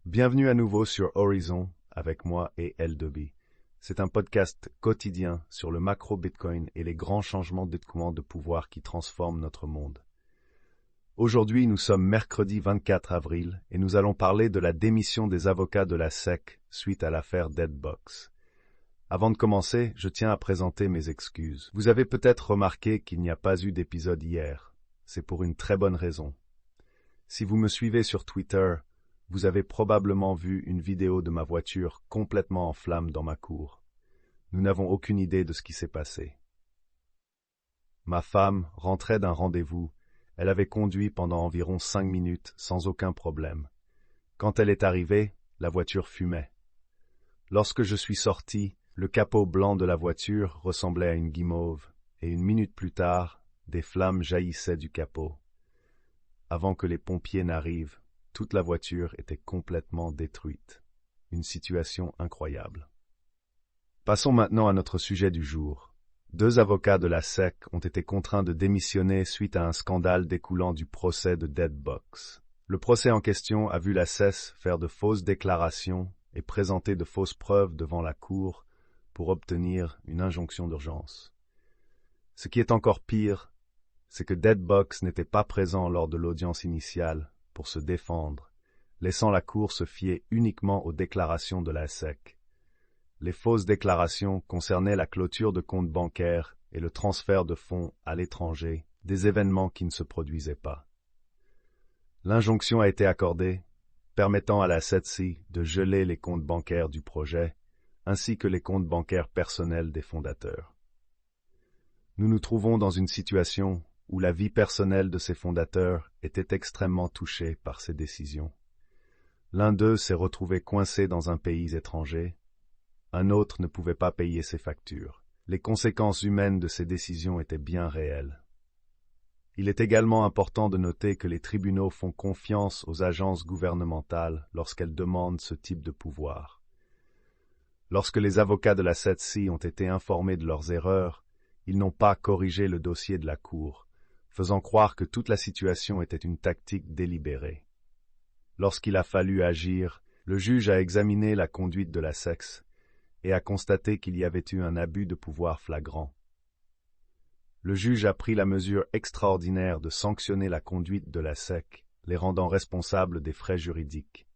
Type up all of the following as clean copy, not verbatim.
Bienvenue à nouveau sur Horizon avec moi et L2B. C'est un podcast quotidien sur le macro-Bitcoin et les grands changements d'écoulement de pouvoir qui transforment notre monde. Aujourd'hui, nous sommes mercredi 24 avril et nous allons parler de la démission des avocats de la SEC suite à l'affaire Deadbox. Avant de commencer, je tiens à présenter mes excuses. Vous avez peut-être remarqué qu'il n'y a pas eu d'épisode hier. C'est pour une très bonne raison. Si vous me suivez sur Twitter, vous avez probablement vu une vidéo de ma voiture complètement en flammes dans ma cour. Nous n'avons aucune idée de ce qui s'est passé. Ma femme rentrait d'un rendez-vous. Elle avait conduit pendant environ 5 minutes sans aucun problème. Quand elle est arrivée, la voiture fumait. Lorsque je suis sorti, le capot blanc de la voiture ressemblait à une guimauve, et 1 minute plus tard, des flammes jaillissaient du capot. Avant que les pompiers n'arrivent, toute la voiture était complètement détruite. Une situation incroyable. Passons maintenant à notre sujet du jour. 2 avocats de la SEC ont été contraints de démissionner suite à un scandale découlant du procès de Deadbox. Le procès en question a vu la SEC faire de fausses déclarations et présenter de fausses preuves devant la cour pour obtenir une injonction d'urgence. Ce qui est encore pire, c'est que Deadbox n'était pas présent lors de l'audience initiale pour se défendre, laissant la cour se fier uniquement aux déclarations de la SEC. Les fausses déclarations concernaient la clôture de comptes bancaires et le transfert de fonds à l'étranger, des événements qui ne se produisaient pas. L'injonction a été accordée, permettant à la SEC de geler les comptes bancaires du projet, ainsi que les comptes bancaires personnels des fondateurs. Nous nous trouvons dans une situation où la vie personnelle de ses fondateurs était extrêmement touchée par ces décisions. L'un d'eux s'est retrouvé coincé dans un pays étranger, un autre ne pouvait pas payer ses factures. Les conséquences humaines de ces décisions étaient bien réelles. Il est également important de noter que les tribunaux font confiance aux agences gouvernementales lorsqu'elles demandent ce type de pouvoir. Lorsque les avocats de la SEC ont été informés de leurs erreurs, ils n'ont pas corrigé le dossier de la Cour, faisant croire que toute la situation était une tactique délibérée. Lorsqu'il a fallu agir, le juge a examiné la conduite de la SEC et a constaté qu'il y avait eu un abus de pouvoir flagrant. Le juge a pris la mesure extraordinaire de sanctionner la conduite de la SEC, les rendant responsables des frais juridiques.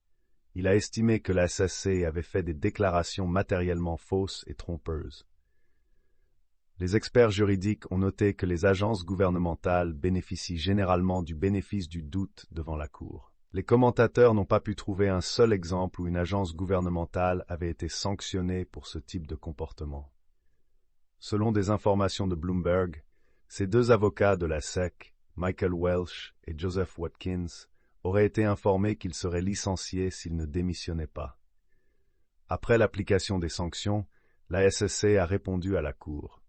Il a estimé que la SEC avait fait des déclarations matériellement fausses et trompeuses. Les experts juridiques ont noté que les agences gouvernementales bénéficient généralement du bénéfice du doute devant la Cour. Les commentateurs n'ont pas pu trouver un seul exemple où une agence gouvernementale avait été sanctionnée pour ce type de comportement. Selon des informations de Bloomberg, ces 2 avocats de la SEC, Michael Welch et Joseph Watkins, auraient été informés qu'ils seraient licenciés s'ils ne démissionnaient pas. Après l'application des sanctions, la SEC a répondu à la Cour.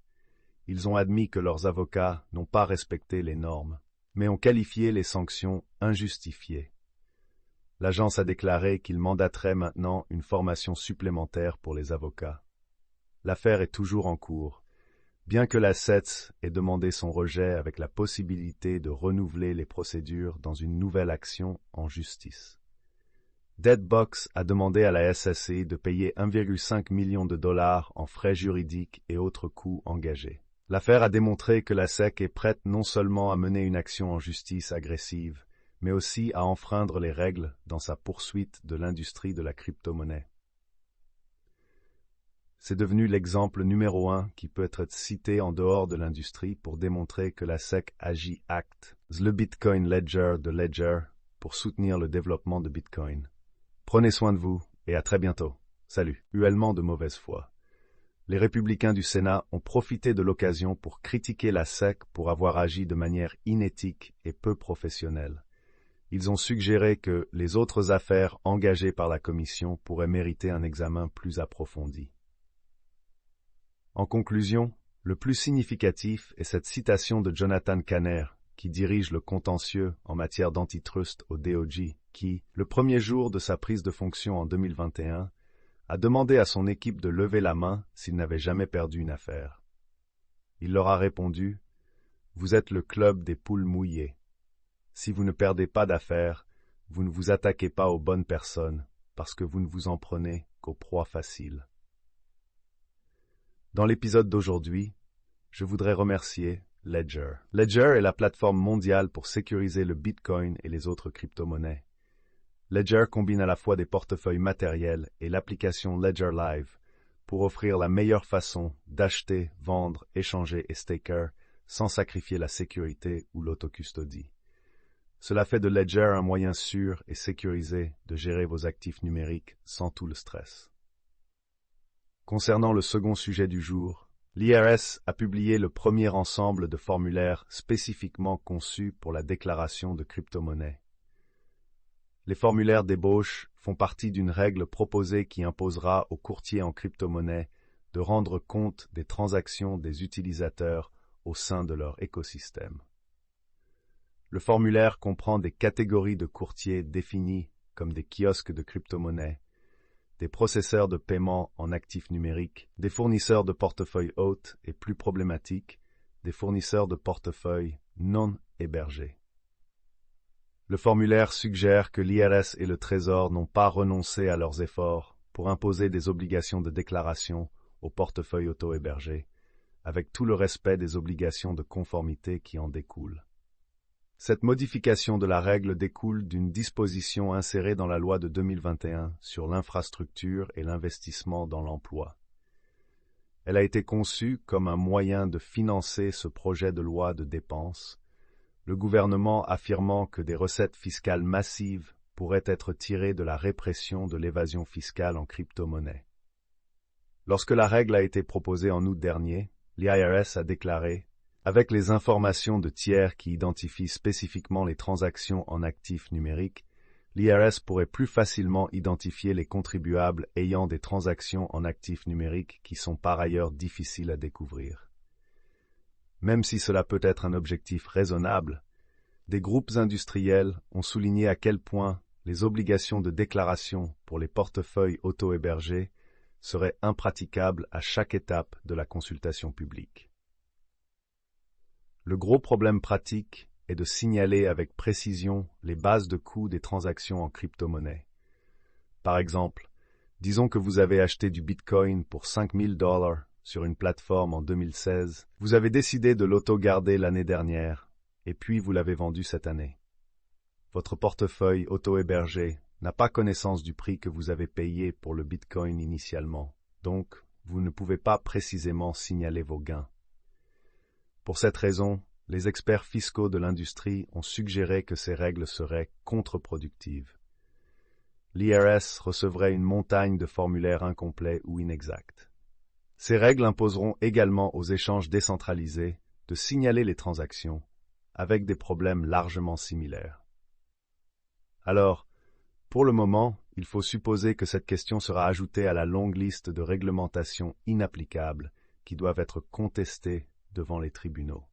Ils ont admis que leurs avocats n'ont pas respecté les normes, mais ont qualifié les sanctions injustifiées. L'agence a déclaré qu'il mandaterait maintenant une formation supplémentaire pour les avocats. L'affaire est toujours en cours, bien que la SEC ait demandé son rejet avec la possibilité de renouveler les procédures dans une nouvelle action en justice. Deadbox a demandé à la SEC de payer 1,5 million de dollars en frais juridiques et autres coûts engagés. L'affaire a démontré que la SEC est prête non seulement à mener une action en justice agressive, mais aussi à enfreindre les règles dans sa poursuite de l'industrie de la crypto-monnaie. C'est devenu l'exemple numéro 1 qui peut être cité en dehors de l'industrie pour démontrer que la SEC agit acte le Bitcoin Ledger de Ledger pour soutenir le développement de Bitcoin. Prenez soin de vous et à très bientôt. Salut. Cruellement de mauvaise foi. Les républicains du Sénat ont profité de l'occasion pour critiquer la SEC pour avoir agi de manière inéthique et peu professionnelle. Ils ont suggéré que les autres affaires engagées par la Commission pourraient mériter un examen plus approfondi. En conclusion, le plus significatif est cette citation de Jonathan Kanner, qui dirige le contentieux en matière d'antitrust au DOJ, qui, le premier jour de sa prise de fonction en 2021, a demandé à son équipe de lever la main s'il n'avait jamais perdu une affaire. Il leur a répondu « Vous êtes le club des poules mouillées. Si vous ne perdez pas d'affaires, vous ne vous attaquez pas aux bonnes personnes parce que vous ne vous en prenez qu'aux proies faciles. Dans l'épisode d'aujourd'hui, je voudrais remercier Ledger. Ledger est la plateforme mondiale pour sécuriser le Bitcoin et les autres crypto-monnaies. Ledger combine à la fois des portefeuilles matériels et l'application Ledger Live pour offrir la meilleure façon d'acheter, vendre, échanger et staker sans sacrifier la sécurité ou l'autocustodie. Cela fait de Ledger un moyen sûr et sécurisé de gérer vos actifs numériques sans tout le stress. Concernant le second sujet du jour, l'IRS a publié le premier ensemble de formulaires spécifiquement conçus pour la déclaration de crypto-monnaies. Les formulaires d'ébauche font partie d'une règle proposée qui imposera aux courtiers en crypto-monnaies de rendre compte des transactions des utilisateurs au sein de leur écosystème. Le formulaire comprend des catégories de courtiers définies comme des kiosques de crypto-monnaies, des processeurs de paiement en actifs numériques, des fournisseurs de portefeuilles hôtes et plus problématiques, des fournisseurs de portefeuilles non hébergés. Le formulaire suggère que l'IRS et le Trésor n'ont pas renoncé à leurs efforts pour imposer des obligations de déclaration aux portefeuilles auto-hébergés, avec tout le respect des obligations de conformité qui en découlent. Cette modification de la règle découle d'une disposition insérée dans la loi de 2021 sur l'infrastructure et l'investissement dans l'emploi. Elle a été conçue comme un moyen de financer ce projet de loi de dépenses, le gouvernement affirmant que des recettes fiscales massives pourraient être tirées de la répression de l'évasion fiscale en crypto-monnaie. Lorsque la règle a été proposée en août dernier, l'IRS a déclaré « Avec les informations de tiers qui identifient spécifiquement les transactions en actifs numériques, l'IRS pourrait plus facilement identifier les contribuables ayant des transactions en actifs numériques qui sont par ailleurs difficiles à découvrir. » Même si cela peut être un objectif raisonnable, des groupes industriels ont souligné à quel point les obligations de déclaration pour les portefeuilles auto-hébergés seraient impraticables à chaque étape de la consultation publique. Le gros problème pratique est de signaler avec précision les bases de coûts des transactions en crypto-monnaie. Par exemple, disons que vous avez acheté du Bitcoin pour $5 000 sur une plateforme en 2016, vous avez décidé de l'auto-garder l'année dernière, et puis vous l'avez vendu cette année. Votre portefeuille auto-hébergé n'a pas connaissance du prix que vous avez payé pour le Bitcoin initialement, donc vous ne pouvez pas précisément signaler vos gains. Pour cette raison, les experts fiscaux de l'industrie ont suggéré que ces règles seraient contre-productives. L'IRS recevrait une montagne de formulaires incomplets ou inexacts. Ces règles imposeront également aux échanges décentralisés de signaler les transactions, avec des problèmes largement similaires. Alors, pour le moment, il faut supposer que cette question sera ajoutée à la longue liste de réglementations inapplicables qui doivent être contestées devant les tribunaux.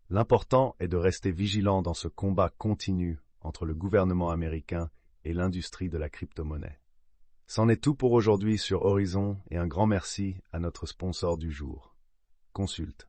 L'important est de rester vigilant dans ce combat continu entre le gouvernement américain et l'industrie de la crypto-monnaie. C'en est tout pour aujourd'hui sur Horizon et un grand merci à notre sponsor du jour. Consulte.